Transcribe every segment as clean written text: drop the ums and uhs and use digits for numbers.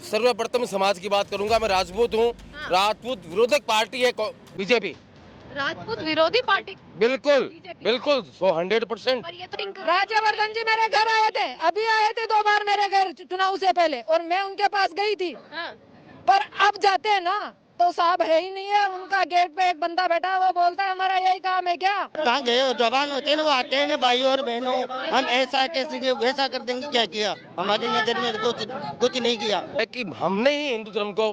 सर्वप्रथम समाज की बात करूंगा। मैं राजपूत हूँ। हाँ। राजपूत विरोधक पार्टी है बीजेपी। राजपूत विरोधी पार्टी बिल्कुल बीजेपी। बिल्कुल 100%। पर ये तो राज्यवर्धन जी मेरे घर आए थे, अभी आए थे 2 बार मेरे घर चुनाव से पहले, और मैं उनके पास गई थी। हाँ। पर अब जाते हैं ना तो साहब है ही नहीं है। उनका गेट पे एक बंदा बैठा है, वो बोलता है हमारा यही काम है क्या। कहाँ गए हो? जवान होते हैं ना, वो आते हैं ना, भाई और बहनों, हम ऐसा कैसे वैसा कर देंगे, क्या किया हमारी नजर में तो कुछ नहीं किया है कि हमने ही हिंदू धर्म को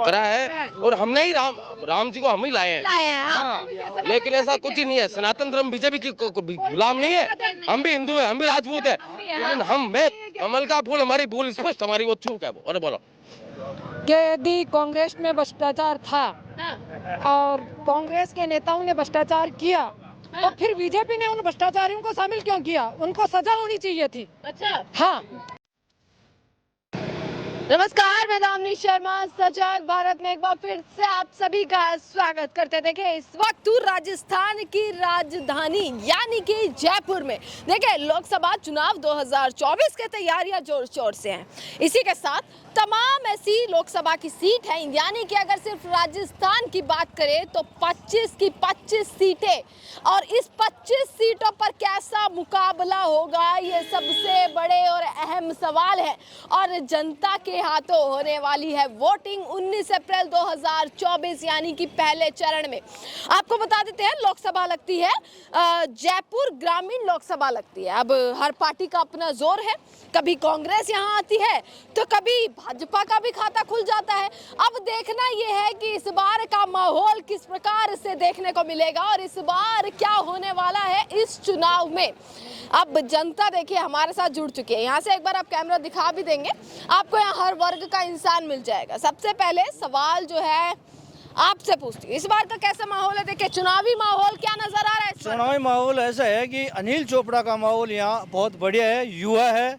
करा है और हमने ही राम जी को हम ही लाए हैं। हाँ। लेकिन ऐसा कुछ ही नहीं है। सनातन धर्म बीजेपी की गुलाम नहीं है। हम भी हिंदू हैं, हम भी राजपूत हैं, लेकिन हम में कमल का फूल, हमारी भूल स्पष्ट, हमारी वो चूक है वो। अरे बोलो कि यदि कांग्रेस में भ्रष्टाचार था हाँ। और कांग्रेस के नेताओं ने भ्रष्टाचार किया, तो फिर बीजेपी ने उन भ्रष्टाचारियों को शामिल क्यों किया? उनको सजा होनी चाहिए थी। अच्छा। हाँ। नमस्कार, मैं दामिनी शर्मा सजग भारत में एक बार फिर से आप सभी का स्वागत करते। देखिए इस वक्त राजस्थान की राजधानी यानी कि जयपुर में देखिए लोकसभा चुनाव 2024 की तैयारियां जोर शोर से हैं। इसी के साथ तमाम ऐसी लोकसभा की सीट हैं, यानी कि अगर सिर्फ राजस्थान की बात करें तो 25 की 25 सीटें, और इस 25 सीटों पर कैसा मुकाबला होगा ये सबसे बड़े और अहम सवाल है। और जनता के हाथों होने वाली है वोटिंग 19 अप्रैल 2024 यानी कि पहले चरण में। आपको बता देते हैं लोकसभा लगती है जयपुर ग्रामीण लोकसभा लगती है। अब हर पार्टी का अपना जोर है, कभी कांग्रेस यहाँ आती है तो कभी भाजपा का भी खाता खुल जाता है। अब देखना यह है कि इस बार का माहौल किस प्रकार से देखने को मिलेगा और इस बार क्या होने वाला है इस चुनाव में। अब जनता देखिए हमारे साथ जुड़ चुकी है। यहाँ से एक बार आप कैमरा दिखा भी देंगे, आपको यहाँ हर वर्ग का इंसान मिल जाएगा। सबसे पहले सवाल जो है आपसे पूछती हूँ, इस बार का कैसा माहौल है? देखिए चुनावी माहौल क्या नजर आ रहा है इस बार? चुनावी माहौल ऐसा है कि अनिल चोपड़ा का माहौल यहाँ बहुत बढ़िया है, युवा है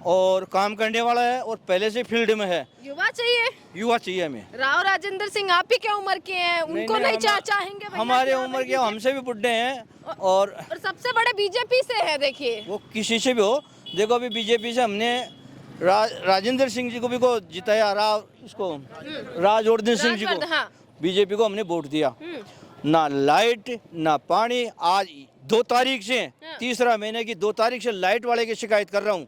और काम करने वाला है और पहले से फील्ड में है। युवा चाहिए, युवा चाहिए हमें। राव राजेंद्र सिंह आप ही क्या उम्र के हैं, उनको नहीं चाहेंगे भैया? हमारे उम्र के हमसे भी बुढ़े हैं और सबसे बड़े बीजेपी से है। देखिए वो किसी से भी हो, देखो अभी बीजेपी से हमने राजेंद्र सिंह जी को भी को जिताया, राजवर्धन सिंह जी को, हाँ। बीजेपी को हमने वोट दिया। ना लाइट ना पानी, आज 2 तारीख से 3 महीने की 2 तारीख से लाइट वाले की शिकायत कर रहा हूँ।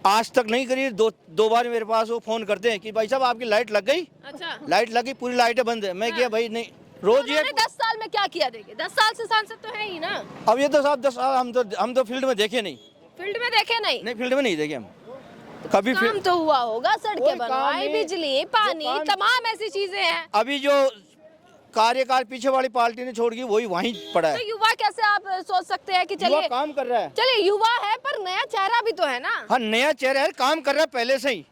आज तक नहीं करी। दो बार मेरे पास वो फोन करते हैं कि भाई साहब आपकी लाइट लग गई। अच्छा। लाइट लगी, पूरी लाइटें बंद है। मैं किया भाई नहीं, रोज ये 10 साल में क्या किया? देखिए 10 साल से सांसद तो है ही ना। अब ये तो साहब 10 साल हम तो फील्ड में देखे नहीं। फील्ड में देखे नहीं फील्ड में नहीं देखे हम कभी। काम तो हुआ होगा, सड़कें कोई बनवाई, काम नहीं। बिजली, पानी, तमाम ऐसी चीजें हैं। अभी जो कार्यकाल पीछे वाली पार्टी ने छोड़ दी वही वहीं पड़ा है। तो युवा कैसे आप सोच सकते हैं कि युवा चलिए काम कर रहा है। चलिए युवा है पर नया चेहरा भी तो है ना। हाँ नया चेहरा है, काम कर रहा है पहले से ही।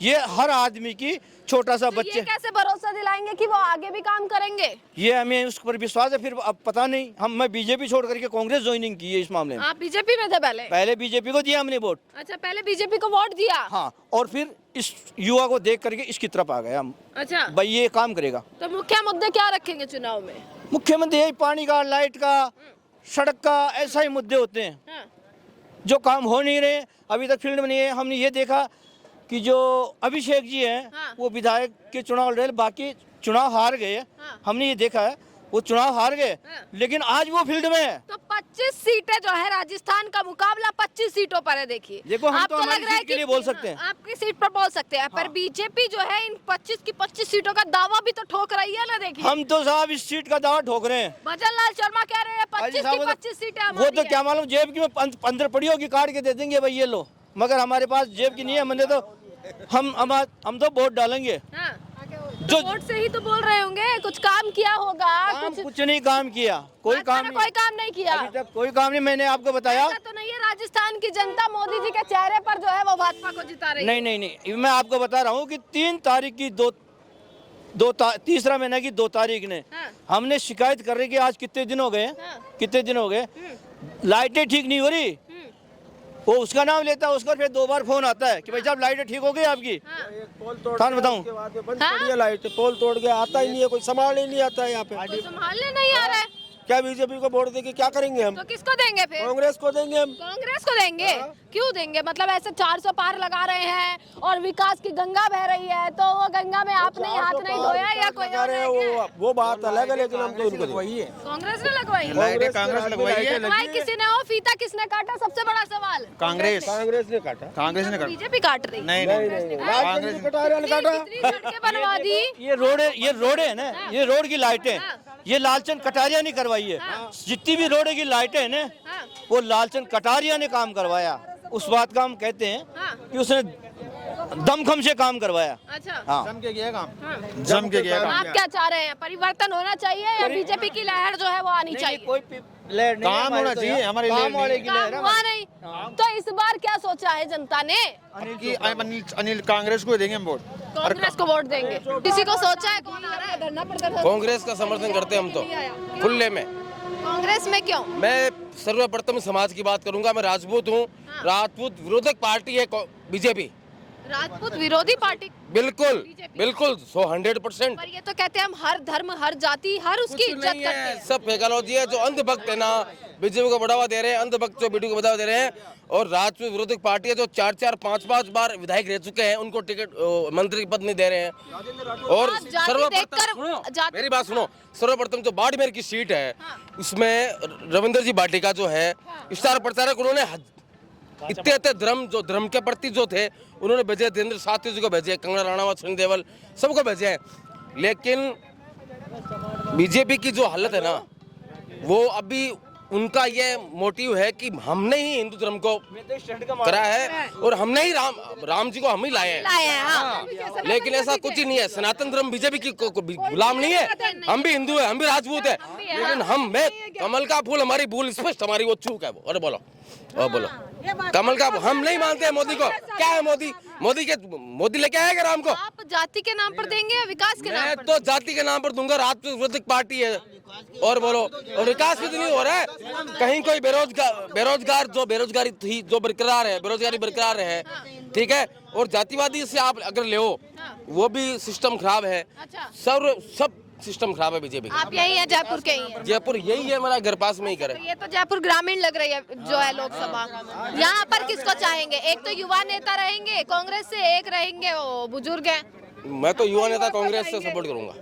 ये हर आदमी की छोटा सा तो बच्चे ये कैसे भरोसा दिलाएंगे कि वो आगे भी काम करेंगे? ये हमें उस पर विश्वास है। फिर अब पता नहीं, मैं बीजेपी छोड़ करके कांग्रेस ज्वाइनिंग की है इस मामले में। आप बीजेपी में थे पहले बीजेपी को दिया हमने वोट। अच्छा, पहले बीजेपी को वोट दिया। हाँ, और फिर इस युवा को देख करके इसकी तरफ आ गए हम। अच्छा, भाई ये काम करेगा। तो मुख्य मुद्दे क्या रखेंगे चुनाव में? मुख्यमंत्री यही पानी का, लाइट का, सड़क का, ऐसा ही मुद्दे होते हैं। हाँ। जो काम हो नहीं रहे, अभी तक फील्ड में नहीं है। हमने ये देखा कि जो अभिषेक जी हैं, हाँ। वो विधायक के चुनाव लड़े, बाकी चुनाव हार गए। हाँ। हमने ये देखा है वो चुनाव हार गए, हाँ। लेकिन आज वो फील्ड में है। तो 25 सीटें जो है राजस्थान का मुकाबला 25 सीटों पर है। देखिए देखो, हम आपको तो हमारी लग रहा है सीट के कि लिए बोल सकते हैं। आपकी सीट पर बोल सकते हैं, पर हाँ। बीजेपी जो है इन 25 की 25 सीटों का दावा भी तो ठोक रही है ना। देखिए हम तो साहब इस सीट का दावा ठोक रहे हैं। भजन लाल शर्मा कह रहे हैं 25 की 25 सीटें वो हमारी तो है। क्या मालूम, जेब की में 15 पड़ी होगी, काट के दे देंगे भाई ये लो, मगर हमारे पास जेब की नहीं है। मैंने तो हम तो वोट डालेंगे। हाँ। जो वोट से ही तो बोल रहे होंगे, कुछ काम किया होगा। कुछ नहीं काम किया, कोई काम नहीं किया अभी तक, कोई काम नहीं। मैंने आपको बताया। ऐसा तो नहीं है राजस्थान की जनता मोदी जी के चेहरे पर जो है वो भाजपा को जिता रही है। नहीं, मैं आपको बता रहा हूँ कि 3 तारीख की 3 महीने की 2 तारीख ने हाँ। हमने शिकायत कर रही कि आज कितने दिन हो गए, लाइटें ठीक नहीं हो रही। वो उसका नाम लेता है, उसका फिर 2 बार फोन आता है कि भाई साहब लाइटें ठीक हो गई आपकी। पोल तोड़ कौन बताऊं? के बाद में बंद पड़ी है लाइट, पोल तोड़ के आता ही नहीं है, कोई संभालने नहीं आता है यहाँ पे। कोई संभालने नहीं आ रहा है। क्या बीजेपी को वोट देके क्या करेंगे हम? तो किसको देंगे फिर? कांग्रेस को देंगे हम। कांग्रेस को देंगे? क्यों देंगे? मतलब ऐसे 400 पार लगा रहे हैं और विकास की गंगा बह रही है, तो वो गंगा में आपने हाथ नहीं धोया या कोई और है क्या? वो बात अलग है, लेकिन हम तो उनको वही है। कांग्रेस ने लगवाई? कांग्रेस लगवाई है। लगवाई किसी ने हो? फीता किसने काटा? सबसे बड़ा सवाल। कांग्रेस ने काटा। कांग्रेस ने बीजेपी काट रही? नहीं कांग्रेस ने काटा। कितनी सड़कें बनवा दी? ये रोड है ना, ये रोड की लाइटें, ये लालचंद कटारिया ने करवाई है। जितनी भी रोड की लाइटें हैं ना, वो लालचंद कटारिया ने काम करवाया। उस बात का हम कहते हैं कि उसने दमखम से काम करवाया। अच्छा। हाँ, जम के किया काम। आप क्या चाह रहे हैं? परिवर्तन होना चाहिए या बीजेपी की लहर जो है वो आनी चाहिए? कोई लहर नहीं, काम होना चाहिए, हमारी लहर काम वाले की लहर काम है। हुआ नहीं, तो इस बार क्या सोचा है जनता ने? अनिल कांग्रेस को देंगे हम वोट। कांग्रेस को वोट देंगे? किसी को सोचा है कौन आ रहा है? कांग्रेस का समर्थन करते हैं हम तो खुले में। कांग्रेस में क्यों? मैं सर्वप्रथम समाज की बात करूंगा। मैं राजपूत हूँ। राजपूत विरोधक पार्टी है बीजेपी। राजपूत विरोधी पार्टी? बिल्कुल BJP। बिल्कुल 100%। पर ये तो कहते हैं हम हर धर्म, हर जाति, हर उसकी कुछ इज्जत नहीं करते है, हैं। सब फेकालॉजी है। जो अंधभक्त है ना, बीजेपी को बढ़ावा दे रहे हैं, अंधभक्त जो बीजेपी को बढ़ावा दे रहे हैं। और राजपूत विरोधक पार्टी है जो 4-4, 5-5 बार विधायक रह चुके हैं, उनको टिकट मंत्री पद नहीं दे रहे हैं। और आप जाति देखकर सुनो, जाति- मेरी बात सुनो। सर्वप्रथम जो बाड़मेर की सीट है, उसमें रविंद्र जी भाटिका जो है स्टार प्रचारक, उन्होंने इतने धर्म के प्रति जो थे, उन्होंने भेजे। देवेंद्र साथी जी को भेजे, कंगना राणावत, सनी देओल, सबको भेजे हैं। लेकिन बीजेपी की जो हालत है ना, वो अभी उनका ये मोटिव है कि हमने ही हिंदू धर्म को करा है और हमने ही राम जी को हम ही लाए हैं। हाँ। लेकिन ऐसा कुछ ही नहीं है। सनातन धर्म बीजेपी की गुलाम नहीं है। हम भी हिंदू है, हम भी राजपूत है। लेकिन मैं कमल का फूल, हमारी भूल स्पष्ट, हमारी वो चूक है वो। और बोलो कमल का हम नहीं मानते हैं मोदी को। क्या है मोदी लेके आएगा राम को? आप जाति के नाम पर देंगे या विकास के नाम मैं पर? तो जाति के नाम पर दूंगा। राजपूत विरोधक पार्टी है। और बोलो, और विकास भी तो नहीं हो रहा है कहीं। कोई बेरोजगार जो बेरोजगारी थी, जो बरकरार है, बेरोजगारी बरकरार है, ठीक है। और जातिवादी से आप अगर ले, वो भी सिस्टम खराब है। अच्छा। सब सिस्टम खराब है बीजेपी का। आप यही है, जयपुर के ही है? जयपुर यही है, मेरा घर पास में ही करे। ये तो जयपुर ग्रामीण लग रही है जो है लोकसभा। यहाँ पर किसको चाहेंगे? एक तो युवा नेता रहेंगे कांग्रेस से, एक रहेंगे वो बुजुर्ग हैं। मैं तो युवा नेता कांग्रेस से सपोर्ट करूंगा।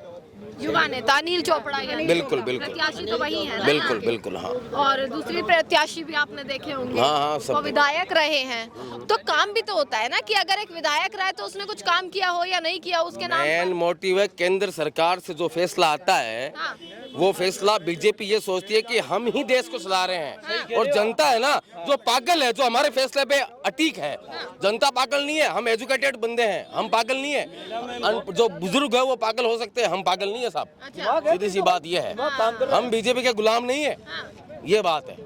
युवा नेता अनिल चोपड़ा यानी बिल्कुल। प्रत्याशी तो वही है ना? बिल्कुल हाँ। और दूसरी प्रत्याशी भी आपने देखे होंगे। हाँ, सब वो विधायक रहे हैं, तो काम भी तो होता है ना कि अगर एक विधायक रहे तो उसने कुछ काम किया हो या नहीं किया, उसके नाम मेन मोटिव है केंद्र सरकार से जो फैसला आता है, हाँ। वो फैसला बीजेपी ये सोचती है कि हम ही देश को चला रहे हैं। और जनता है ना जो पागल है, जो हमारे फैसले पे अटीक है। जनता पागल नहीं है, हम एजुकेटेड बंदे हैं, हम पागल नहीं है। जो बुजुर्ग है वो पागल हो सकते हैं, हम पागल नहीं है साहब। सीधी सी बात ये है, हम बीजेपी के गुलाम नहीं है, ये बात है।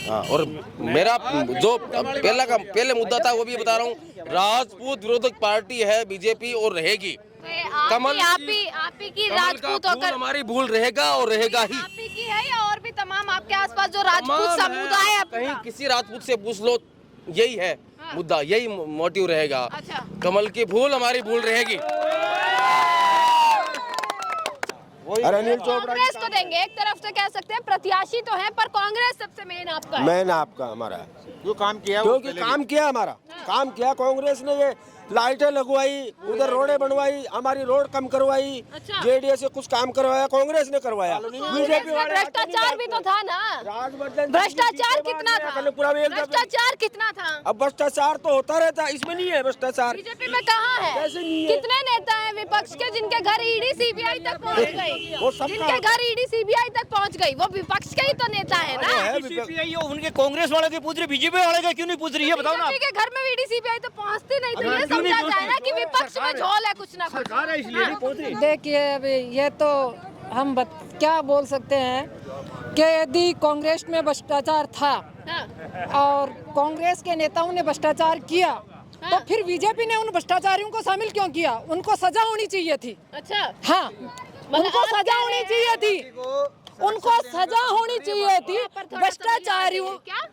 हाँ, और मेरा जो पहले मुद्दा था वो भी बता रहा हूँ। राजपूत विरोधक पार्टी है बीजेपी और रहेगी। कमल आप ही की राजपूत होकर हमारी भूल रहेगा और रहेगा ही। आप ही की है या और भी तमाम आपके आसपास जो राजपूत समुदाय है? कहीं किसी राजपूत से पूछ लो, यही है मुद्दा, यही मोटिव रहेगा। अच्छा। कमल की फूल हमारी भूल रहेगी। अनिल चोपड़ा कांग्रेस को देंगे? एक तरफ से कह सकते हैं प्रत्याशी तो है, पर कांग्रेस सबसे मेन आपका है। मैन आपका हमारा, जो काम किया क्योंकि काम किया हमारा, काम किया कांग्रेस ने। ये लाइटें लगवाई, उधर रोडें बनवाई, हमारी रोड कम करवाई। अच्छा। जेडीएस से कुछ काम करवाया, कांग्रेस ने करवाया। बीजेपी वाले भ्रष्टाचार भी तो था ना? भ्रष्टाचार कितना था? भ्रष्टाचार कितना था? अब भ्रष्टाचार तो होता रहता, इसमें नहीं है भ्रष्टाचार। बीजेपी में कहाँ है? कैसे नहीं है? कितने नेता हैं विपक्ष के जिनके घर ईडी सीबीआई तक पहुंच गई? वो सबका जिनके घर ईडी सीबीआई तक पहुंच गई, वो विपक्ष के ही तो नेता है ना? सीपीआई उनके कांग्रेस वाले के पूछ रहे, बीजेपी वाले का क्यों नहीं पूछ रही है? बताओ ना। बीजेपी के घर में ईडी सीबीआई तो पहुंचती नहीं, तो ये समझा जाए ना कि विपक्ष में झोल है कुछ ना कुछ। देखिए अभी ये तो हम क्या बोल सकते हैं कि यदि कांग्रेस में भ्रष्टाचार था और कांग्रेस के नेताओं ने भ्रष्टाचार किया, तो फिर बीजेपी ने उन भ्रष्टाचारियों को शामिल क्यों किया? उनको सजा होनी चाहिए थी। अच्छा। हाँ, उनको सजा होनी चाहिए थी, उनको सजा होनी चाहिए थी भ्रष्टाचारियों। क्या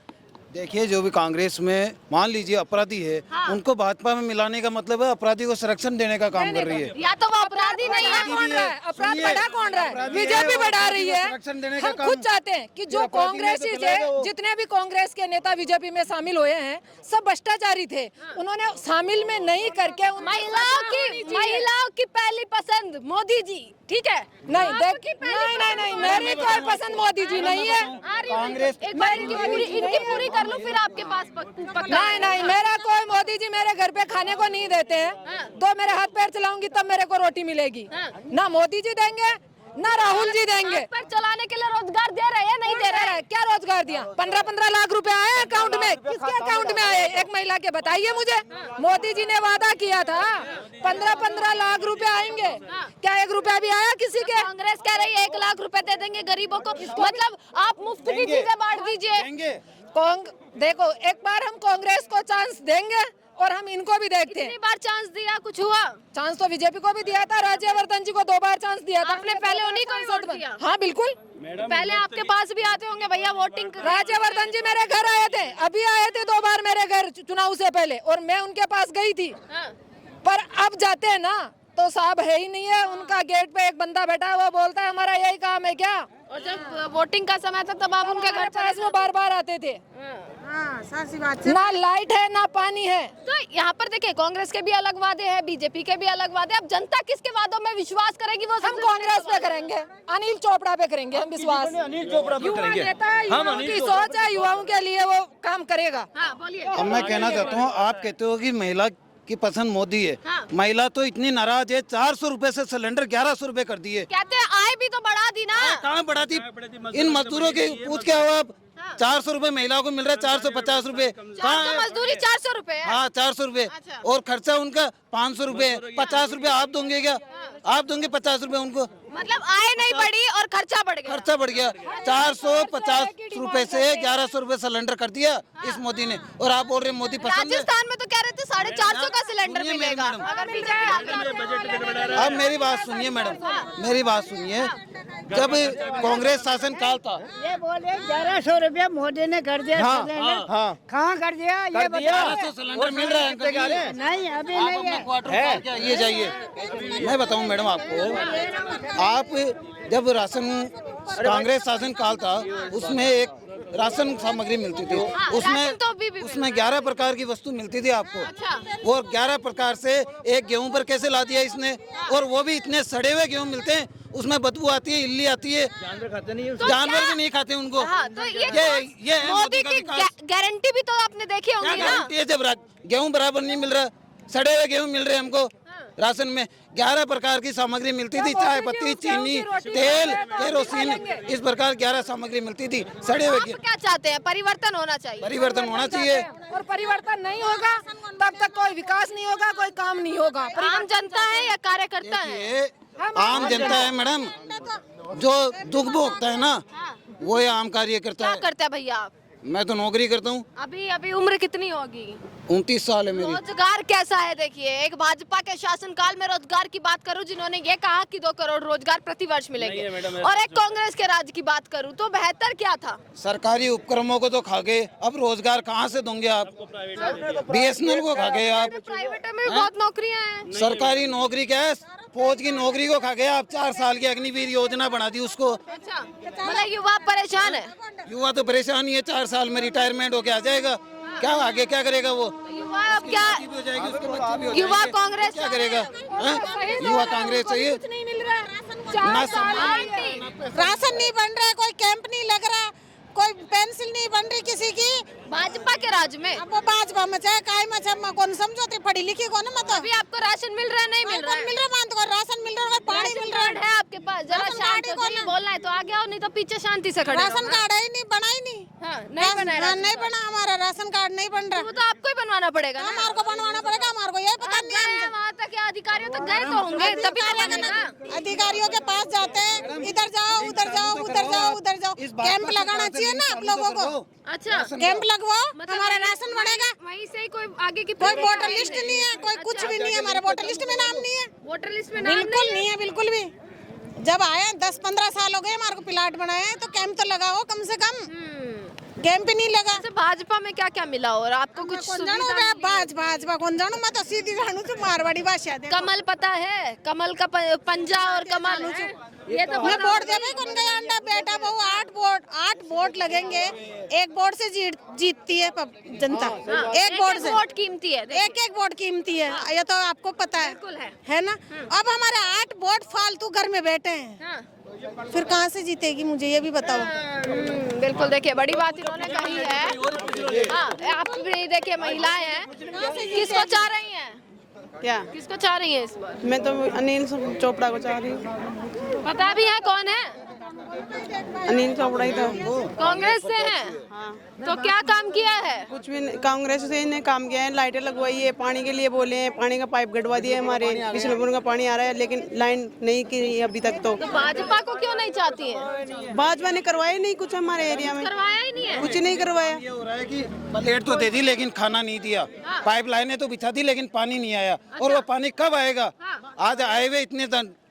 देखिए जो भी कांग्रेस में मान लीजिए अपराधी है, उनको भाजपा में मिलाने का मतलब है अपराधी को संरक्षण देने का काम कर रही है। या तो वो अपराधी नहीं है, कौन रहा है? अपराध बढ़ा कौन रहा है? बीजेपी बढ़ा रही है। हम खुद चाहते हैं कि जो कांग्रेसी थे, जितने भी कांग्रेस के नेता बीजेपी में शामिल हुए हैं, सब भ्रष्टाचारी थे। उन्होंने शामिल में नहीं करके महिलाओं की पहली पसंद मोदी जी, ठीक है? नहीं, मेरी कोई पसंद मोदी जी नहीं है। कांग्रेस इनकी पूरी कर लूं फिर आपके पास नहीं, मेरा कोई मोदी जी मेरे घर पे खाने को नहीं देते हैं। तो मेरे हाथ पैर चलाऊंगी तब मेरे को रोटी मिलेगी। ना मोदी जी देंगे ना राहुल जी देंगे। पर चलाने के लिए रोजगार दे रहे हैं, नहीं दे रहे हैं? क्या रोजगार दिया? 15-15 लाख रुपए आए अकाउंट में। किसके अकाउंट में आए? एक महिला के बताइए मुझे। मोदी जी ने वादा किया था 15-15 लाख रुपए आएंगे, क्या 1 रुपया भी आया किसी के? कांग्रेस कह रही है 1 लाख रुपए दे देंगे गरीबों को, मतलब आप मुफ्त की चीजें बांट दीजिए। देखो, एक बार हम कांग्रेस को चांस देंगे और हम इनको भी देखते हैं। कितनी बार चांस दिया, कुछ हुआ? चांस तो बीजेपी को भी दिया था, राज्यवर्धन जी को 2 बार चांस दिया था। आपने पहले उन्हीं को ही वोट दिया? हाँ बिल्कुल। पहले आपके पास भी आते होंगे भैया वोटिंग। राज्यवर्धन जी मेरे घर आए थे, अभी आए थे 2 बार मेरे घर चुनाव से पहले, और मैं उनके पास गई थी। पर अब जाते हैं ना तो साहब है ही नहीं है। उनका गेट पे एक बंदा बैठा है, वो बोलता है हमारा यही काम है क्या? और जब वोटिंग का समय था तब आप उनके घर पास में बार आते थे। ना लाइट है ना पानी है। तो यहाँ पर देखिए कांग्रेस के भी अलग वादे हैं, बीजेपी के भी अलग वादे। अब जनता किसके वादों में विश्वास करेगी? वो हम कांग्रेस पे करेंगे, अनिल चोपड़ा पे करेंगे हम विश्वास। अनिल चोपड़ा पे युवा करेंगे नेता, युवाओं की सोच है, युवाओं के लिए वो काम करेगा। हाँ बोलिए। अब मैं कहना चाहता हूँ, आप कहते हो कि महिला की पसंद मोदी है। महिला तो इतनी नाराज है, 400 रुपए से सिलेंडर 1100 रुपए कर दिए। कहते हैं आय भी तो बढ़ा दी ना। कहाँ बढ़ाती? इन मजदूरों के पूछ के आओ आप। 400 रुपए महिलाओं को मिल रहा है, 450 रुपए। तो मजदूरी 400 रुपए है। हाँ 400 रुपए। और खर्चा उनका 500 रुपए। 50 रुपए आप दोगे क्या? आप दोगे 50 रुपए उनको? मतलब आय नहीं बढ़ी और खर्चा बढ़ गया। खर्चा बढ़ गया। 450 रुपए से 1100 रुपए सिलेंडर कर दिया इस मोदी ने। और आप बोल रहे मोदी पसंद है। राजस्थान में तो कह रहे थे 450 का सिलेंडर मिलेगा। अब मेरी बात सुनिए मैडम, मेरी बात सुनिए। जब कांग्रेस शासन काल था, ये बोले 1100 रुपया मोदी ने कर दिया। हाँ, कहाँ कर दिया? ये बताओ। सिलेंडर मिल रहा है नहीं अभी नहीं है। क्वार्टर क्या ये जाइए। मैं बताऊं मैडम आपको, आप जब राशन कांग्रेस शासन काल था उसमें एक राशन सामग्री मिलती थी, उसमें 11 प्रकार की वस्तु मिलती थी आपको। और 11 प्रकार से एक गेहूं पर कैसे ला दिया इसने? और वो भी इतने सड़े हुए गेहूं मिलते हैं, उसमें बदबू आती है, इल्ली आती है। जानवर खाते नहीं, जानवर भी नहीं खाते उनको। तो ये मोदी की गारंटी भी तो आपने देखी होंगी ना। गारंटी है जब गेहूं बराबर नहीं मिल रहा, सड़े हुए गेहूं मिल रहे हैं हमको। राशन में 11 प्रकार की सामग्री मिलती थी, चाय पत्ती, चीनी, तेल, केरोसिन, इस प्रकार 11 सामग्री मिलती थी। सड़े हुए क्या चाहते हैं? परिवर्तन होना चाहिए। परिवर्तन होना चाहिए। और परिवर्तन नहीं होगा तब तक कोई विकास नहीं होगा, कोई काम नहीं होगा। आम जनता है या कार्यकर्ता है? आम जनता है मैडम, जो दुख भोगता है ना वो ये आम कार्यकर्ता है। क्या करते हैं भैया आप? मैं तो नौकरी करता हूँ। अभी उम्र कितनी होगी? 29 साल है मेरी। रोजगार कैसा है? देखिए, एक भाजपा के शासनकाल में रोजगार की बात करूं जिन्होंने ये कहा कि 2 करोड़ रोजगार प्रति वर्ष मिलेंगे, और एक कांग्रेस के राज की बात करूं तो बेहतर क्या था? सरकारी उपक्रमों को तो खा गए, अब रोजगार कहाँ से दोगे आप? BSNL को खा गए आप। प्राइवेट में भी बहुत नौकरियां हैं। सरकारी नौकरी क्या है? फौज की नौकरी को खा गए आप। 4 साल की अग्निवीर योजना बना दी उसको। अच्छा, मतलब युवा परेशान है। युवा तो परेशान ही है, 4 साल में रिटायरमेंट होके आ जाएगा। क्या आगे क्या करेगा वो? युवा अब क्या? युवा कांग्रेस क्या करेगा? युवा कांग्रेस चाहिए। कुछ नहीं मिल रहा है। राशन नहीं बन रहा है, कोई कैंप नहीं लग रहा, कोई पेंसिल नहीं बन रही किसी की। भाजपा के राज में अब वो भाजपा में चाहे काय में चाहे कौन समझौते पढ़ी लिखी कौन मत। अभी आपको राशन मिल रहा है? नहीं मिल रहा है? मिल रहा है तो राशन मिल रहा है, पानी मिल रहा है आपके पास? जरा शांत होकर बोलना है तो आगे आओ, नहीं तो पीछे शांति से खड़े। राशन कार्ड है नहीं, बना ही नहीं। नहीं बना, नहीं बना, हमारा राशन कार्ड नहीं बन रहा। वो तो आपको ही बनवाना पड़ेगा। हमारे को बनवाना पड़ेगा, हमारे को ये पता नहीं है। वहाँ तक अधिकारियों तक गए तो होंगे, तभी तो बनेगा। अधिकारियों के पास जाते हैं, इधर जाओ उधर जाओ उधर जाओ उधर जाओ। कैंप लगाना चाहिए ना आप लोगों को। अच्छा, कैंप लगवाओ, हमारा राशन बढ़ेगा। वहीं से कोई आगे की कोई वोटर लिस्ट नहीं है, कोई कुछ भी नहीं है, हमारे वोटर लिस्ट में नाम नहीं है। वोटर लिस्ट में नाम बिल्कुल नहीं है, बिल्कुल भी। जब आए 10-15 साल हो गए हमारे को प्लाट बनाए, तो कैंप तो लगाओ कम से कम। कैंप ही नहीं लगा। अच्छा, भाजपा में क्या क्या मिला और आपको कुछ कौन सुविधा जानो नहीं मिली? भाजपा कौन जानो, मैं तो सीधी जानू से मारवाड़ी भाषा दे। कमल पता है, कमल का पंजा और कमल है? ये तो मैं वोट देवे कौन गया अंडा बेटा बहु 8 वोट लगेंगे, एक वोट से जीतती है जनता। एक वोट से वोट कीमती है, एक वोट कीमती है, ये तो आपको पता है ना। अब हमारे 8 वोट फालतू घर में बैठे हैं, फिर कहाँ से जीतेगी मुझे ये भी बताओ। बिल्कुल, देखिए बड़ी बात इन्होंने कही है। हाँ, आप भी देखिए महिलाएं हैं, किसको चाह रही हैं? क्या किसको चाह रही हैं इस बार? मैं तो अनिल चोपड़ा को चाह रही हूँ। पता भी है कौन है? अनिल चोपड़ा ही था। कांग्रेस से हैं? हाँ। तो क्या काम किया है? कुछ भी नहीं, कांग्रेस से इन्हें काम किया है, लाइटें लगवाई है, पानी के लिए बोले हैं, पानी का पाइप गड़वा दिया है हमारे, बिजलीपुर का पानी आ रहा है लेकिन लाइन नहीं की अभी तक। तो भाजपा को क्यों नहीं चाहती है? भाजपा ने करवाया नहीं कुछ हमारे एरिया में, करवाया ही नहीं है। कुछ नहीं करवाया। ये हो रहा है कि प्लेट तो दे दी लेकिन खाना नहीं दिया, पाइप लाइनें तो बिछा दी लेकिन पानी नहीं आया। और वो पानी कब आएगा? आज आए हुए इतने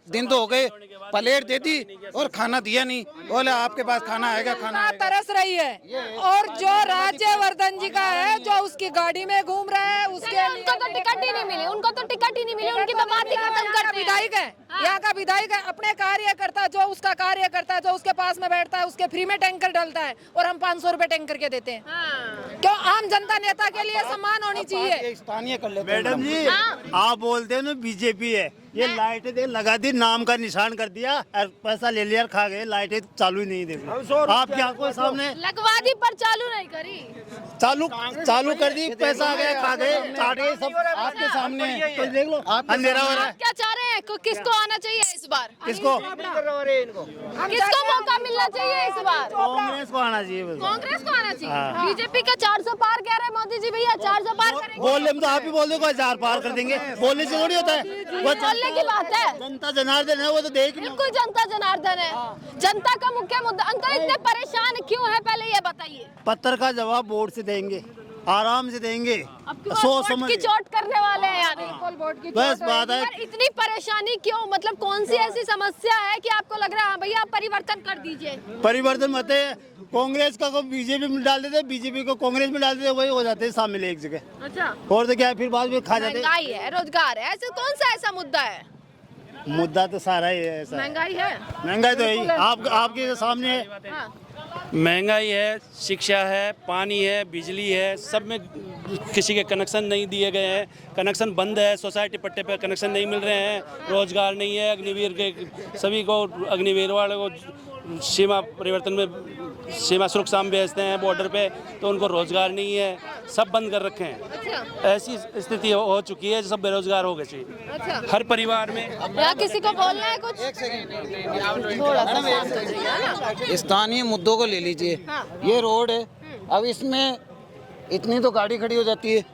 दिन तो हो गए, प्लेट दे दी और खाना दिया नहीं। बोले आपके पास खाना आएगा, खाना आएगा। तरस रही है। और जो राज्यवर्धन जी का है, जो उसकी गाड़ी में घूम रहा है, उसके उनको तो टिकट ही नहीं मिली, उनको तो टिकट ही नहीं मिली, उनकी तो बात ही खत्म कर दी। विधायक है, यहाँ का विधायक है, अपने कार्यकर्ता जो उसका कार्य करता है, जो उसके पास में बैठता है, उसके फ्री में टैंकर डलता है और हम 500 रुपए टैंकर के देते हैं। क्यों? आम जनता नेता के लिए सम्मान होनी चाहिए। स्थानीय कर लेते मैडम जी, आप बोलते हैं ना बीजेपी है, ये लाइटें दे लगा दी, नाम का निशान कर दिया और पैसा ले लिया, खा गए, लाइटें चालू ही नहीं देखी। आपकी आंखों के सामने लगवा दी पर चालू नहीं करी। चालू कर दी, पैसा आ गया, खा गए, चाट गए, सब आपके सामने है। तो देख लो अंधेरा हो रहा है। क्या चाह रहे हैं? किसको आना चाहिए इस बार? किसको? किसको मौका मिलना चाहिए इस बार? कांग्रेस को आना चाहिए। कांग्रेस को आना चाहिए। बीजेपी का 400 पार कह रहे हैं मोदी जी, भैया 400 पार करेंगे। बोलने में तो आप ही बोल दो 1000 पार कर देंगे, बोलने से थोड़ी होता है। वो बोलने की बात है, जनता जनार्दन है, वो तो देख। बिल्कुल जनता जनार्दन है, जनता का मुख्य मुद्दा। अंकल इतने परेशान क्यों है, पहले ये बताइए। पत्थर का जवाब वोट से देंगे, आराम से देंगे, सोच समझ की चोट करने वाले हैं यानी। बस बात है। पर इतनी परेशानी क्यों? मतलब कौन सी ऐसी समस्या है कि आपको लग रहा है हाँ भैया आप परिवर्तन कर दीजिए? परिवर्तन मत है, कांग्रेस का को बीजेपी में डाल देते, बीजेपी को कांग्रेस में डाल देते, वही हो जाते हैं शामिल एक जगह। अच्छा, और तो क्या है, फिर बाद में खा जाते हैं। महंगाई है, रोजगार है, ऐसे कौन सा ऐसा मुद्दा है? मुद्दा तो सारा ही है ऐसा। महंगाई है, महंगाई तो है ही, आपके सामने है। हाँ। महंगाई है, शिक्षा है, पानी है, बिजली है, सब में किसी के कनेक्शन नहीं दिए गए हैं, कनेक्शन बंद है, सोसाइटी पट्टे पे कनेक्शन नहीं मिल रहे हैं, रोजगार नहीं है। अग्निवीर के सभी को, अग्निवीर वाले को सीमा परिवर्तन में सीमा सुरक्षा में भेजते हैं बॉर्डर पे, तो उनको रोजगार नहीं है, सब बंद कर रखे हैं। अच्छा, ऐसी स्थिति हो चुकी है, सब बेरोजगार हो गए अच्छा। हर परिवार में। या किसी को बोलना है कुछ? थोड़ा सा शांत हो जाइए, है ना? स्थानीय मुद्दों को ले लीजिए। ये रोड है, अब इसमें इतनी तो गाड़ी खड़ी हो जाती है,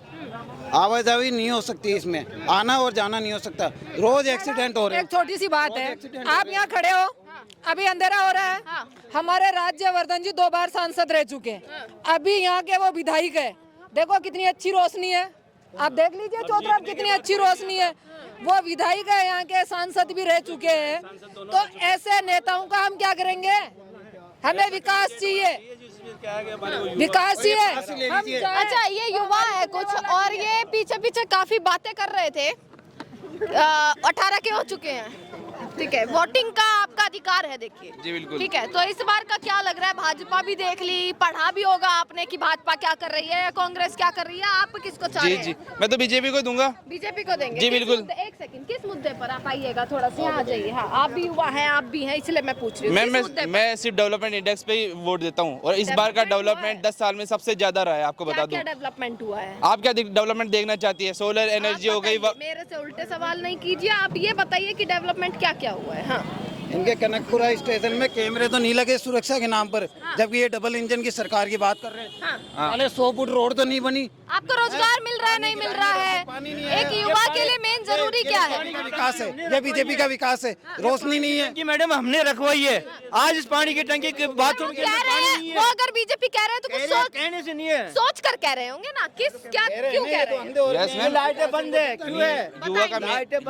आवाजाही नहीं हो सकती, इसमें आना और जाना नहीं हो सकता, रोज एक्सीडेंट हो रहे हैं। एक छोटी सी बात है, आप यहाँ खड़े हो, अभी अंधेरा हो रहा है। हमारे राज्यवर्धन जी 2 बार सांसद रह चुके हैं, अभी यहाँ के वो विधायक है, देखो कितनी अच्छी रोशनी है, आप देख लीजिए चौतरफ कितनी अच्छी रोशनी है। वो विधायक है, यहाँ के सांसद भी रह चुके हैं, तो ऐसे नेताओं का हम क्या करेंगे? हमें विकास चाहिए, विकास चाहिए हम। अच्छा, ये युवा है कुछ और ये पीछे पीछे काफी बातें कर रहे थे। 18 के हो चुके हैं, ठीक है, वोटिंग का आपका अधिकार है, देखिए जी बिल्कुल, ठीक है। तो इस बार का क्या लग रहा है? भाजपा भी देख ली, पढ़ा भी होगा आपने कि भाजपा क्या कर रही है, कांग्रेस क्या कर रही है, आप किसको चाह रहे हैं? जी मैं तो बीजेपी को दूंगा। बीजेपी को देंगे जी बिल्कुल। एक सेकंड, किस मुद्दे पर आप आइएगा, थोड़ा सा यहाँ आ जाइए। हाँ, आप भी युवा हैं, आप भी हैं, इसलिए मैं पूछ रही हूँ। मैं सिर्फ डेवलपमेंट इंडेक्स पे ही वोट देता हूँ, और इस बार का डेवलपमेंट 10 साल में सबसे ज्यादा रहा है, आपको बता दूं। क्या डेवलपमेंट हुआ है? आप क्या डेवलपमेंट देखना चाहती है? सोलर एनर्जी हो गई। मेरे से उल्टे सवाल नहीं कीजिए, आप ये बताइए कि डेवलपमेंट क्या क्या हुआ है। हाँ, इनके कनकपुरा स्टेशन में कैमरे तो नहीं लगे सुरक्षा के नाम पर, जबकि ये डबल इंजन की सरकार की बात कर रहे हैं। अरे 100 फुट रोड तो नहीं बनी। आपको रोजगार मिल रहा है, नहीं मिल रहा है? एक युवा के लिए मेन जरूरी स्टोरी क्या है? विकास है, ये बीजेपी का विकास है। रोशनी नहीं है कि मैडम हमने रखवाई है। आज इस पानी की टंकी के बाथरूम के कह अंदर रहे पानी हैं नहीं वो, है। अगर बीजेपी कह रहे हैं तो कुछ सोच कहने से नहीं है, सोच कर कह रहे होंगे ना, किस क्या क्यों कह रहे हैं? ये लाइटें बंद है, क्यों है?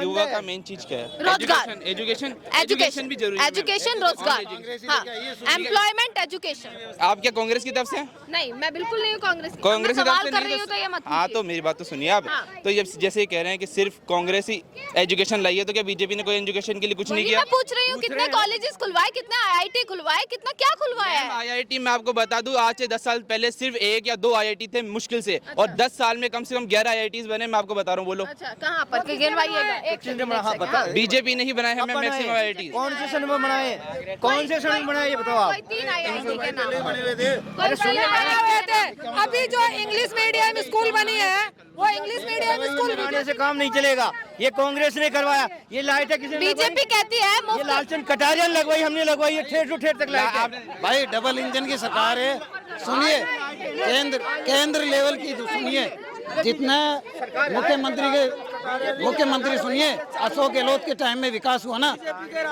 युवा का मेन चीज क्या है? रोजगार, एजुकेशन भी जरूरी है। एजुकेशन, रोजगार, हाँ, एम्प्लॉयमेंट, एजुकेशन। आप क्या कांग्रेस की तरफ से? नहीं, मैं बिल्कुल नहीं हूँ कांग्रेस की। कांग्रेस मैं की तरफ सवाल से कर नहीं रही हूँ तो ये मत हाँ, पूछिए। तो मेरी बात तो सुनिए आप। हाँ। तो जैसे कह रहे हैं कि सिर्फ कांग्रेस ही एजुकेशन लाई है, तो क्या बीजेपी ने कोई एजुकेशन के लिए कुछ नहीं वही किया? मैं पूछ रही हूँ, कितने कॉलेजेस खुलवाए, कितने IIT खुलवाए, कितना क्या खुलवाया है? IIT में आपको बता दूं, आज से 10 साल पहले सिर्फ 1 या 2 IIT थे मुश्किल से, और 10 साल में कम से कम 11 IITs बने। मैं आपको बता रहा हूँ, बोलो। अच्छा, कहाँ पर गिनवाइएगा? एक सेकंड, हाँ। बीजेपी ने ही बनाए हैं मैक्सिमम IIT। कौन से सन में बनाए, कौन से सन में बनाए, ये बताओ आप। कोई 3 IIT के नाम। अभी जो इंग्लिश मीडियम स्कूल बनी है वो इंग्लिश मीडियम स्कूल बनाने से काम नहीं चलेगा, ये कांग्रेस ने करवाया। ये लाइटें किसने लगवाई? बीजेपी कहती है ये मुफ्त। लालचंद कटारिया ने लगवाई, हमने लगवाई है ठेठ टू ठेठ तक लाइटें। भाई डबल इंजन की सरकार है। सुनिए, केंद्र लेवल की सुनिए, जितना मुख्यमंत्री सुनिए, अशोक गहलोत के टाइम में विकास हुआ ना,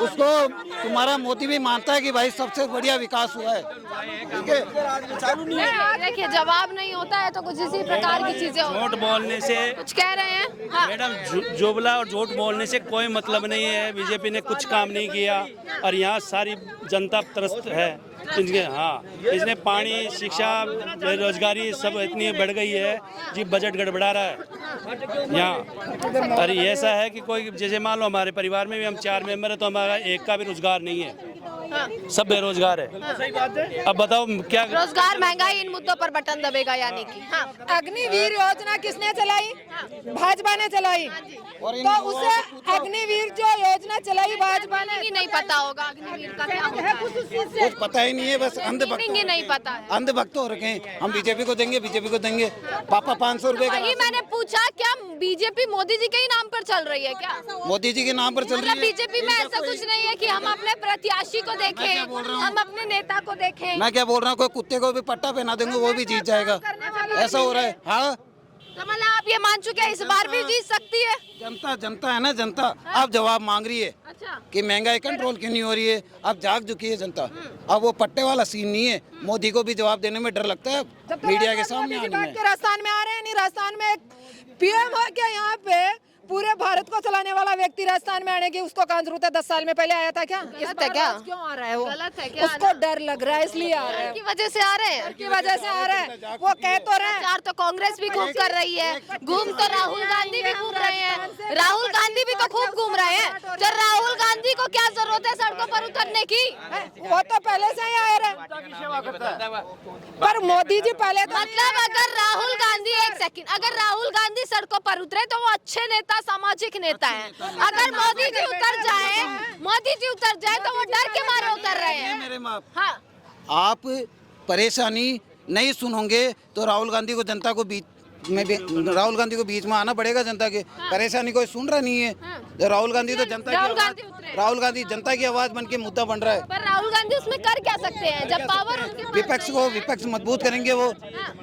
उसको तुम्हारा मोदी भी मानता है कि भाई सबसे बढ़िया विकास हुआ है। ठीक है, देखिए जवाब नहीं होता है तो कुछ इसी प्रकार की चीजें होती हैं। झूठ बोलने से कुछ कह रहे हैं, हाँ। मैडम, जोबला और झूठ बोलने से कोई मतलब नहीं है। बीजेपी ने कुछ काम नहीं किया और यहाँ सारी जनता त्रस्त है इनके। हाँ, इसने पानी, शिक्षा, बेरोजगारी सब इतनी बढ़ गई है जी, बजट गड़बड़ा रहा है यहाँ। और ये ऐसा है कि कोई, जैसे मान लो हमारे परिवार में भी हम 4 मेंबर है, तो हमारा एक का भी रोजगार नहीं है, सब बेरोजगार है। अब बताओ क्या रोजगार, महंगाई, इन मुद्दों पर बटन दबेगा यानी कि। हाँ। अग्निवीर योजना किसने चलाई? भाजपा ने चलाई। तो उसे अग्निवीर जो योजना चलाई भाजपा ने, ही नहीं पता होगा अग्निवीर का क्या होता है। कुछ पता ही नहीं है, बस अंधभक्त ही नहीं पता है। अंधभक्त हो रखे हैं। हम बीजेपी को देंगे, बीजेपी को देंगे। पापा 500 रुपए का। वही मैंने पूछा, क्या बीजेपी मोदी जी के ही नाम पर चल रही है क्या? मोदी जी के नाम पर चल रही है। बीजेपी में ऐसा कुछ नहीं है कि हम अपने प्रत्याशी को देखें, हम अपने नेता को देखें। मैं क्या बोल रहा हूँ, कोई कुत्ते को भी पट्टा पहना देंगे वो भी जीत जाएगा, ऐसा हो रहा है। हाँ, तो मतलब आप ये मान चुके हैं इस बार भी जीत सकती है? जनता है ना, जनता अब जवाब मांग रही है। अच्छा। कि महंगाई कंट्रोल क्यों नहीं हो रही है। अब जाग चुकी है जनता। अब वो पट्टे वाला सीन नहीं है। मोदी को भी जवाब देने में डर लगता है मीडिया के सामने आने में। राजस्थान में आ रहे हैं, नहीं राजस्थान में PM है क्या? यहाँ पे पूरे भारत को चलाने वाला व्यक्ति राजस्थान में आने की उसको कहाँ जरूरत है? 10 साल में पहले आया था क्या? क्या क्यों आ रहा है वो? गलत है क्या? उसको डर लग रहा है इसलिए आ रहा है, की वजह से आ रहे हैं, की वजह से आ रहा है। वो कह तो रहे हैं, प्रचार तो कांग्रेस भी खूब कर रही है, घूम तो राहुल गांधी भी घूम रहे हैं, राहुल गांधी भी तो खूब घूम रहे हैं। तो राहुल गांधी को क्या जरूरत है सड़कों पर उतरने की? वो तो पहले से ही आ रहे हैं। पर मोदी जी पहले तो मतलब अगर राहुल गांधी, एक सेकंड, अगर राहुल गांधी सड़कों पर उतरे तो वो अच्छे नेता, सामाजिक नेता है। अगर मोदी जी उतर जाए तो वो डर के मारे उतर रहे हैं। मेरे माँ, हाँ। आप परेशानी नहीं सुनोगे तो राहुल गांधी को जनता को बीच में आना पड़ेगा। जनता के परेशानी कोई सुन रहा नहीं है। तो राहुल गांधी तो जनता की आवाज, राहुल गांधी जनता की आवाज बन के मुद्दा बन रहा है। पर राहुल गांधी उसमें कर क्या सकते हैं जब पावर विपक्ष मजबूत करेंगे, वो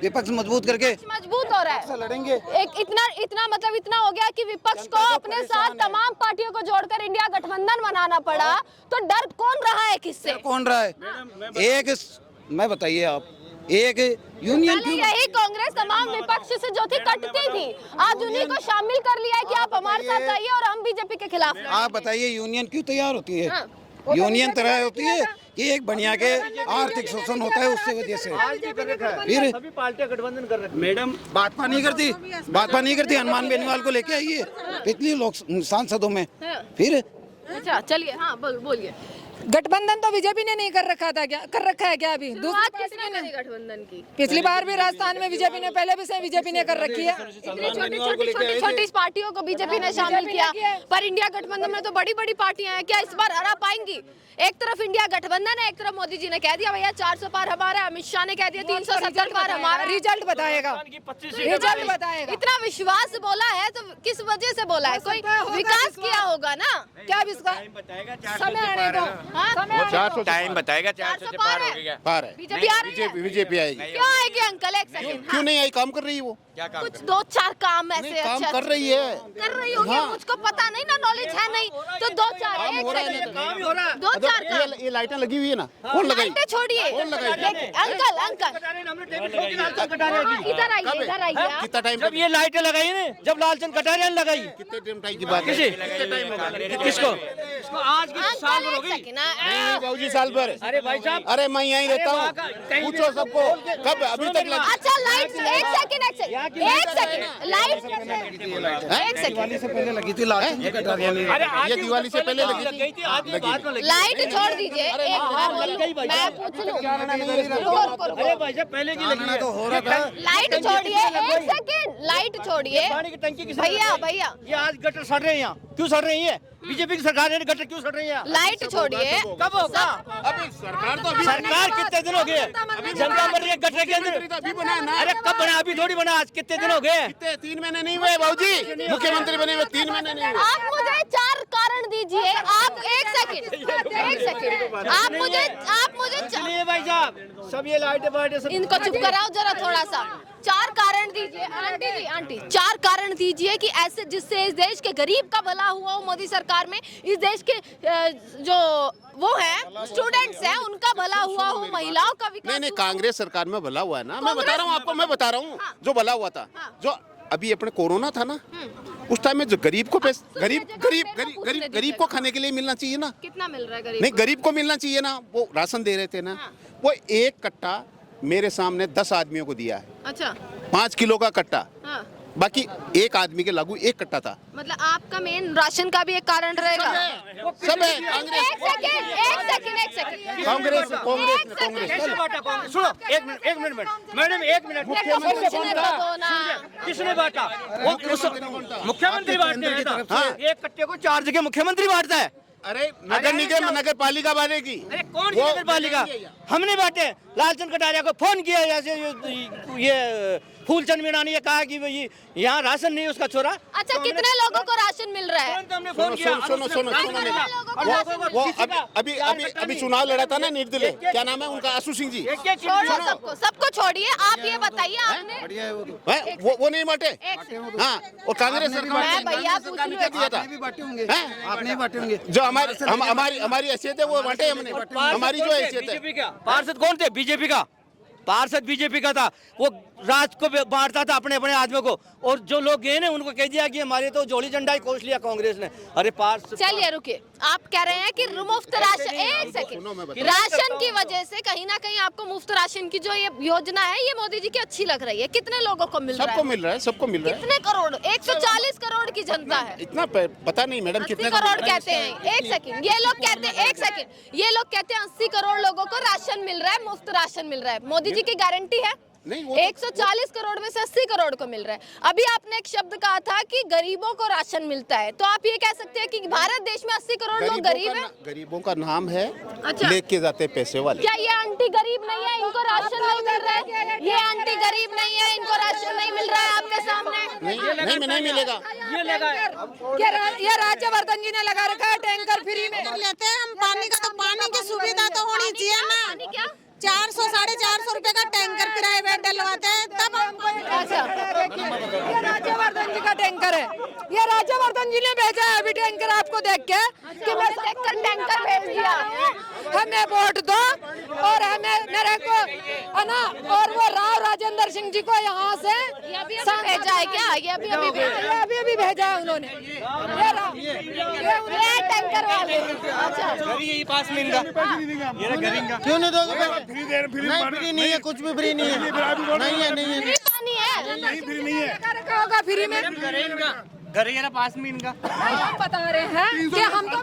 विपक्ष मजबूत करके मजबूत हो रहा है, लड़ेंगे। एक इतना मतलब इतना हो गया कि विपक्ष को अपने साथ तमाम पार्टियों को जोड़कर इंडिया गठबंधन बनाना पड़ा। तो डर कौन रहा है किससे? कौन रहा है? एक मैं बताइए आप, एक यूनियन क्यों? यही कांग्रेस तमाम विपक्ष से जो थी कटती थी, आज उन्हीं को शामिल कर लिया है कि आप हमारे साथ आइए और हम बीजेपी के खिलाफ लड़ेंगे। आप बताइए, यूनियन क्यों तैयार होती है? यूनियन तैयार होती है कि एक बढ़िया के आर्थिक शोषण होता है, उससे वजह से। फिर सभी पार्टियां गठबंधन कर रही मैडम, भाजपा नहीं करती। हनुमान बेनीवाल को लेके आइए पिछली लोक सांसदों में। फिर अच्छा चलिए, हाँ बोलिए। गठबंधन तो बीजेपी ने नहीं कर रखा था क्या? कर रखा है क्या? अभी बात किसने करी गठबंधन की? पिछली बार भी राजस्थान में बीजेपी ने, पहले भी से बीजेपी ने कर रखी है। इतनी छोटी पार्टियों को बीजेपी ने शामिल किया, पर इंडिया गठबंधन में तो बड़ी बड़ी पार्टियां हैं, क्या इस बार हरा पाएंगी? एक तरफ इंडिया गठबंधन है, एक तरफ मोदी जी ने कह दिया भैया 400 पार हमारा, अमित शाह ने कह दिया 370 पार हमारा। रिजल्ट बताएगा, रिजल्ट बताएगा। इतना विश्वास बोला है तो किस वजह से बोला है? कोई विकास किया होगा ना? क्या विकास? समय आने दो, टाइम बताएगा। 400 पार है, पार है। बीजेपी आ रही है, बीजेपी आएगी। क्यों आएगी अंकल? एक सेकंड, क्यों नहीं आई? काम कर रही है वो। क्या काम कुछ 2-4 काम ऐसे काम अच्छे कर रही है। कर रही होगी, मुझको पता नहीं ना, नॉलेज है नहीं, तो 2-4 काम हो रहा है ना, काम ही हो रहा है। 2-4 काम। ये लाइटें लगी हुई है ना, कौन लगाई? लाइटें छोड़िए, अंकल अंकल इधर आइए, इधर आइए आप। कितना टाइम? जब ये लाइटें लगाई ना, जब लालचंद कटारिया ने लगाई, कितने टाइम की बात है? किसको? आज की साल भर हो गई। नहीं बाबूजी, साल भर। अरे भाई साहब, अरे मैं यहीं रहता हूँ, पूछो सबको कब अभी तक लगी? अच्छा लाइट, एक सेकंड लाइट, एक सेकंड से पहले लगी थी लालचंद कटारिया ने। ये दिवाली से पहले लगी थी। लाइट छोड़ दीजिए, मैं पूछ लूं। अरे भाई साहब पहले की लगी तो हो रहा था। लाइट छोड़िए, एक सेकंड लाइट छोड़िए। पानी की टंकी की भैया ये आज गटर सड़ रहे हैं यहाँ, क्यों सड़ रही है? बीजेपी की सरकार है, गटर क्यों सड़ रही है? लाइट छोड़िए, कब होगा? अभी सरकार तो अभी सरकार कितने दिन हो गए? जनता मर रही है गटर के अंदर। अभी बना है ना। अरे कब बना? अभी थोड़ी बना, आज कितने दिन हो गए? कितने 3 महीने नहीं हुए बाबूजी, मुख्यमंत्री बने हुए 3 महीने नहीं हुए। आप मुझे 4 कारण दीजिए। आप एक सेकंड आप मुझे चलिए भाई साहब, सब ये लाइटें वाइटें सब इनको चुप कराओ जरा थोड़ा सा। 4 कारण दीजिए आंटी 4 कारण दीजिए कि ऐसे जिससे इस देश के गरीब का भला हुआ हो मोदी सरकार में, इस देश के जो वो है स्टूडेंट्स हैं उनका भला हुआ हो, महिलाओं का विकास। नहीं कांग्रेस सरकार में भला हुआ है ना, मैं बता रहा हूँ आपको, मैं बता रहा हूँ जो भला हुआ था। जो अभी अपने कोरोना था ना, उस टाइम में जो गरीब को गरीब को खाने के लिए मिलना चाहिए ना। कितना मिल रहा है गरीब? नहीं गरीब को मिलना चाहिए ना, वो राशन दे रहे थे ना। वो एक कट्टा मेरे सामने 10 आदमियों को दिया है। अच्छा 5 किलो का कट्टा, हाँ। बाकी एक आदमी के लागू 1 कट्टा था। मतलब आपका मेन राशन का भी एक कारण रहेगा। सब है कांग्रेस, एक सेकंड कांग्रेस कैसे बांटा कांग्रेस? सुनो एक मिनट मैडम, एक मिनट। मुख्यमंत्री दो ना। किसने बांटा? वो मुख्यमंत्री बांटते हैं। हाँ, एक कट्टे को 4 जगह मुख्यमंत्री बांटता है। अरे नगर निगम नगर पालिका बांटेगी। अरे कौन सी नगर पालिका? हमने बांटे। लालचंद कटारिया को फोन किया, जैसे ये फूलचंद मीणा ने कहा कि भाई यहाँ राशन नहीं, उसका छोरा। अच्छा कितने लोगों को राशन मिल रहा है? हमने फोन किया। सुनो वो अभी चुनाव लड़ा था ना निर्दलीय, क्या नाम है उनका? आशु सिंह जी। छोड़ो सबको छोड़िए, आप ये बताइए आपने वो नहीं बांटे। हाँ, और कांग्रेस सरकार भैया पूछ लो दिया था। आप नहीं बांटे होंगे। जो हमारी हैसियत है वो बांटे हमने। हमारी जो हैसियत है। पार्षद कौन थे? बीजेपी का पार्षद बीजेपी का था। वो रात को बांटता था अपने आदमियों को, और जो लोग गए ना उनको कह दिया कि हमारे तो जोड़ी झंडा ही कोस लिया कांग्रेस ने। अरे पार्षद चलिए रुकिए, आप कह रहे हैं कि मुफ्त राशन, एक सेकंड, राशन की वजह से कहीं ना कहीं आपको मुफ्त राशन की जो ये योजना है ये मोदी जी की अच्छी लग रही है। कितने लोगों को मिल रहा है? सबको मिल रहा है, सबको मिल रहा है। कितने करोड़? 140 करोड़ की जनता है। इतना पता नहीं मैडम 80 कितने करोड़ कहते हैं। एक सेकंड, ये लोग कहते हैं 80 करोड़ लोगों को राशन मिल रहा है, मुफ्त राशन मिल रहा है। मोदी जी की गारंटी है? नहीं, 140 करोड़ में से 80 करोड़ को मिल रहा है। अभी आपने एक शब्द कहा था कि गरीबों को राशन मिलता है, तो आप ये कह सकते हैं कि भारत देश में 80 करोड़ लोग गरीब हैं? गरीबों का नाम है। अच्छा। लेके जाते पैसे वाले। क्या ये आंटी गरीब नहीं है, इनको राशन नहीं मिल रहा है? ये आंटी गरीब नहीं है, इनको राशन नहीं मिल रहा है आपके सामने? नहीं मिलेगा। ये राज्यवर्धन जी ने लगा रखा है टैंकर फ्री में लेते हैं हम पानी का, तो पानी की सुविधा तो होनी चाहिए ना। क्या 400 साढ़े 400 रुपए का टैंकर प्राइवेट डलवाते हैं, तब हमको। ये राज्यवर्धन जी का टैंकर है, ये राज्यवर्धन जी ने भेजा है अभी टैंकर आपको देख के कि मैं टैंकर भेज दिया। हमें वोट दो और हमें मेरे को है ना, और वो राव राजेंद्र सिंह जी को यहाँ से भेजा है क्या? ये अभी भेजा है उन्होंने। ये टैंकर वाले। अच्छा यही पास में क्यों नहीं दोगे? फ्री नहीं है, कुछ भी फ्री नहीं है। नहीं है पानी है, रखा होगा फ्री में। घर ही है ना पास में इनका। हम बता रहे हैं कि हम तो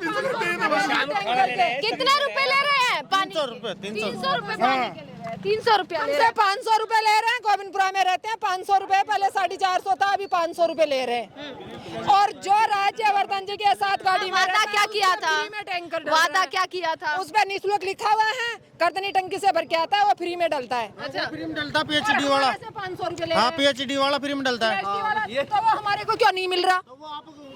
कितने रुपए ले रहे हैं? 300 रुपए 300 रुपए पानी के लिए 300 रुपए हमसे 500 रुपए ले रहे हैं। गोविंदपुरा में रहते हैं, 500 रुपए, पहले 450 था, अभी 500 रुपए ले रहे हैं। और जो राज्यवर्धन जी के साथ गाड़ी में वादा क्या किया था? टैंकर वादा क्या किया था? उस पर निःशुल्क लिखा हुआ है, कर्दनी टंकी से भर के आता है, वो फ्री में डलता है। अच्छा फ्री में डलता है PhD वाला। 500 रुपए ले हाँ PhD वाला फ्री में डलता है। तो वो हमारे को क्यों नहीं मिल रहा?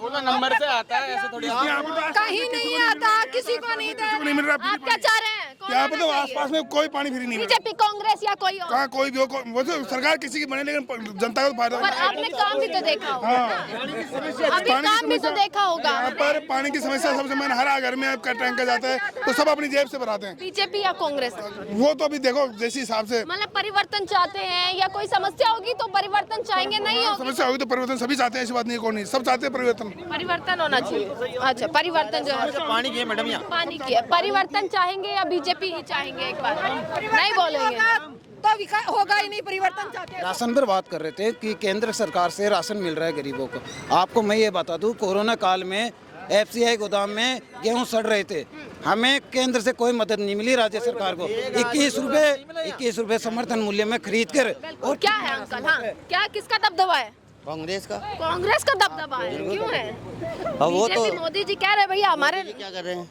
नंबर से आता है, ऐसे थोड़ी कहीं नहीं आता, किसी को नहीं दे रहे। आप क्या चाह रहे हैं? यहाँ पर तो आसपास में कोई पानी फ्री नहीं है। बीजेपी, कांग्रेस या कोई और? कहाँ कोई भी हो, वो तो सरकार किसी की बने, लेकिन जनता को फायदा पर आपने काम भी तो देखा होगा ना? अभी काम भी तो देखा होगा। यहाँ पर पानी की समस्या सबसे मैंने हर घर में आपका टैंकर जाता है तो सब अपनी जेब से भराते हैं। बीजेपी या कांग्रेस? वो तो अभी देखो जैसे हिसाब से मतलब परिवर्तन चाहते हैं या कोई समस्या होगी तो परिवर्तन चाहेंगे, नहीं होगी समस्या होगी तो परिवर्तन सभी चाहते हैं, ऐसी बात नहीं, कौन नहीं, सब चाहते हैं परिवर्तन। परिवर्तन होना चाहिए। अच्छा, परिवर्तन जो है पानी की है मैडम, यहाँ पानी की है। परिवर्तन चाहेंगे या बीजेपी ही चाहेंगे? एक बार नहीं बोलेंगे तो विकास होगा ही नहीं, परिवर्तन चाहते हैं। राशन पर बात कर रहे थे कि केंद्र सरकार से राशन मिल रहा है गरीबों को। आपको मैं ये बता दूं, कोरोना काल में FCI गोदाम में गेहूं सड़ रहे थे, हमें केंद्र से कोई मदद नहीं मिली। राज्य सरकार को 21 रुपए समर्थन मूल्य में खरीद कर। और क्या है अंकल? हाँ, क्या किसका दबदबा है? कांग्रेस का। कांग्रेस का दबदबा है, क्यों है? वो बीजेपी, मोदी जी कह रहे भैया हमारे क्या कर रहे हैं,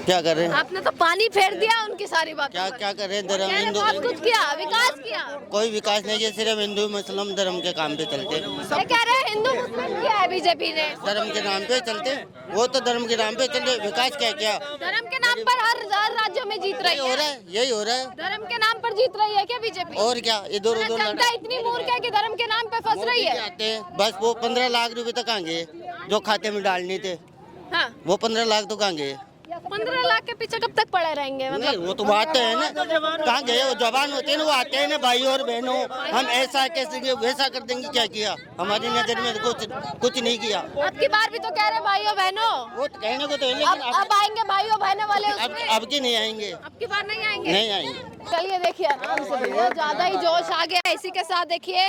क्या कर रहे हैं, आपने तो पानी फेर दिया उनकी सारी बात। क्या क्या कर रहे हैं? धर्म हिंदू, बहुत कुछ किया, विकास किया। कोई विकास नहीं है, सिर्फ हिंदू मुस्लिम धर्म के काम पे चलते हैं। ये कह रहे हैं हिंदू मुस्लिम किया है बीजेपी ने, धर्म के नाम पे चलते, वो तो धर्म के नाम पे चलते, विकास क्या किया? धर्म के नाम पर हर राज्यों में जीत रही है। यही हो रहा है, धर्म के नाम पर जीत रही है क्या बीजेपी? और क्या? इधर उधर जनता इतनी मूर्ख है कि धर्म के नाम पे फंस रही है। आते हैं बस, वो 15 लाख रुपए तक कहाँ गए जो खाते में डालने थे? हाँ, वो 15 लाख तो कहाँ गए? 15 लाख के पीछे कब तक पड़े रहेंगे? नहीं, वो तो बात है ना, कहाँ गए? वो जवान होते हैं ना, वो आते हैं ना, भाई और बहनों हम ऐसा कैसे वैसा कर देंगे, क्या किया? हमारी नजर में कुछ नहीं किया। अब की बार भी तो कह रहे भाइयों बहनों, वो कहने को तो है, अब लेकिन आएंगे भाइयों बहनों वाले उसमें। अब की नहीं आएंगे, अब की बार नहीं आएंगे। नहीं आएंगे। चलिए देखिए, आराम से भैया, ज्यादा ही जोश आ गया। इसी के साथ देखिए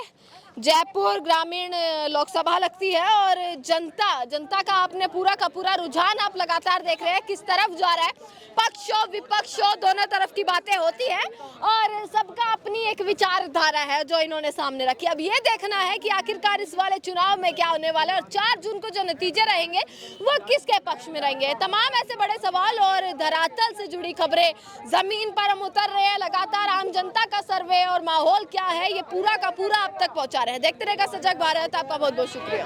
जयपुर ग्रामीण लोकसभा लगती है और जनता का आपने पूरा का पूरा रुझान आप लगातार देख रहे हैं किस तरफ जा रहा है। पक्ष हो विपक्ष हो, दोनों तरफ की बातें होती हैं और सबका अपनी एक विचारधारा है जो इन्होंने सामने रखी। अब ये देखना है कि आखिरकार इस वाले चुनाव में क्या होने वाला है और 4 जून को जो नतीजे रहेंगे वो किसके पक्ष में रहेंगे। तमाम ऐसे बड़े सवाल और धरातल से जुड़ी खबरें जमीन पर हम उतर रहे हैं, लगातार आम जनता का सर्वे और माहौल क्या है ये पूरा का पूरा आप तक पहुंचा रहे हैं। देखते रहेगा सजग भारत। आपका बहुत बहुत शुक्रिया।